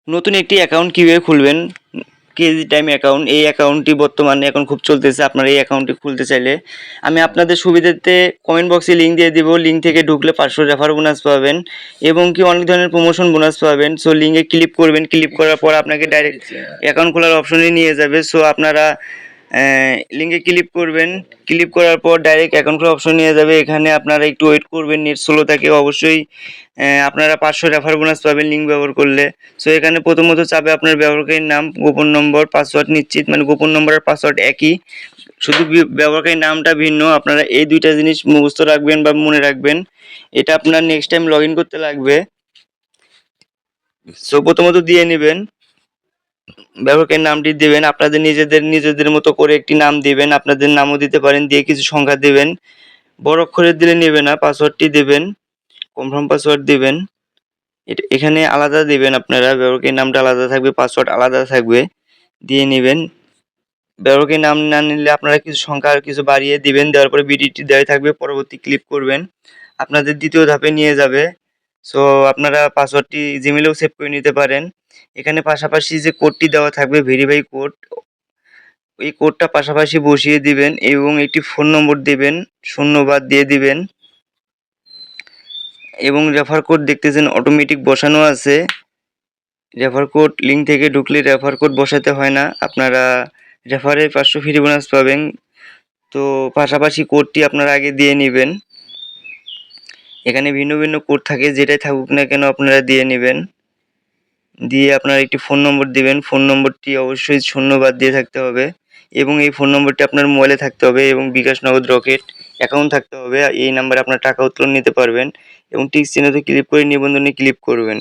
নতুন একটি অ্যাকাউন্ট কীভাবে খুলবেন? কেজি টাইম অ্যাকাউন্ট, এই অ্যাকাউন্টটি বর্তমানে এখন খুব চলতেছে। আপনারা এই অ্যাকাউন্টটি খুলতে চাইলে আমি আপনাদের সুবিধার্থে কমেন্ট বক্সে লিঙ্ক দিয়ে দিব। লিঙ্ক থেকে ঢুকলে 500 রেফার বোনাস পাবেন এবং কি অনেক ধরনের প্রমোশন বোনাস পাবেন। সো লিঙ্কে ক্লিক করবেন, ক্লিক করার পর আপনাকে ডাইরেক্ট অ্যাকাউন্ট খোলার অপশনে নিয়ে যাবে। সো আপনারা লিঙ্কে ক্লিক করবেন, ক্লিক করার পর ডাইরেক্ট অ্যাকাউন্ট খোলার অপশন নিয়ে যাবে। এখানে আপনারা একটু ওয়েট করবেন, নেট স্লো থাকে অবশ্যই। আপনারা 500 রেফার বোনাস পাবেন লিঙ্ক ব্যবহার করলে। সো এখানে প্রথমত চাবে আপনার ব্যবহারকারীর নাম, গোপন নম্বর, পাসওয়ার্ড নিশ্চিত, মানে গোপন নম্বর আর পাসওয়ার্ড একই, শুধু ব্যবহারকারীর নামটা ভিন্ন। আপনারা এই দুইটা জিনিস মুখস্থ রাখবেন বা মনে রাখবেন, এটা আপনার নেক্সট টাইম লগ ইন করতে লাগবে। সো প্রথমত দিয়ে নেবেন, ব্যবহারকারীর নামটি দেবেন, আপনাদের নিজেদের মতো করে একটি নাম দিবেন, আপনাদের নামও দিতে পারেন, দিয়ে কিছু সংখ্যা দেবেন, বড় অক্ষরে দিলে নেবে না। পাসওয়ার্ডটি দেবেন, কনফার্ম পাসওয়ার্ড দিবেন, এখানে আলাদা দিবেন, আপনারা ব্যবহারকারীর নামটা আলাদা থাকবে, পাসওয়ার্ড আলাদা থাকবে, দিয়ে নেবেন। ব্যবহারকারীর নাম না নিলে আপনারা কিছু সংখ্যা আর কিছু বাড়িয়ে দিবেন, দেওয়ার পরে বিডিটি দেওয়া থাকবে, পরবর্তী ক্লিক করবেন, আপনাদের দ্বিতীয় ধাপে নিয়ে যাবে। সো আপনারা পাসওয়ার্ডটি জিমেলেও সেভ করে নিতে পারেন। এখানে পাশাপাশি যে কোডটি দেওয়া থাকবে ভেরিফাই কোড, এই কোডটা পাশাপাশি বসিয়ে দিবেন এবং একটি ফোন নম্বর দিবেন, শূন্য বাদ দিয়ে দিবেন এবং রেফার কোড দেখতেছেন অটোমেটিক বসানো আছে। রেফার কোড লিঙ্ক থেকে ঢুকলে রেফার কোড বসাতে হয় না, আপনারা রেফারে 500 ফ্রি বোনাস পাবেন। তো পাশাপাশি কোডটি আপনারা আগে দিয়ে নেবেন। এখানে ভিন্ন ভিন্ন কোড থাকে, যেটাই থাকুক না কেন আপনারা দিয়ে নেবেন। দিয়ে আপনারা একটি ফোন নম্বর দিবেন, ফোন নম্বরটি অবশ্যই শূন্য বাদ দিয়ে থাকতে হবে এবং এই ফোন নম্বরটি আপনার মোবাইলে থাকতে হবে এবং বিকাশ, নগদ, রকেট অ্যাকাউন্ট থাকতে হবে। এই নাম্বারে আপনার টাকা উত্তোলন নিতে পারবেন এবং টিক চিহ্নতে ক্লিক করে নিবন্ধনে ক্লিক করবেন।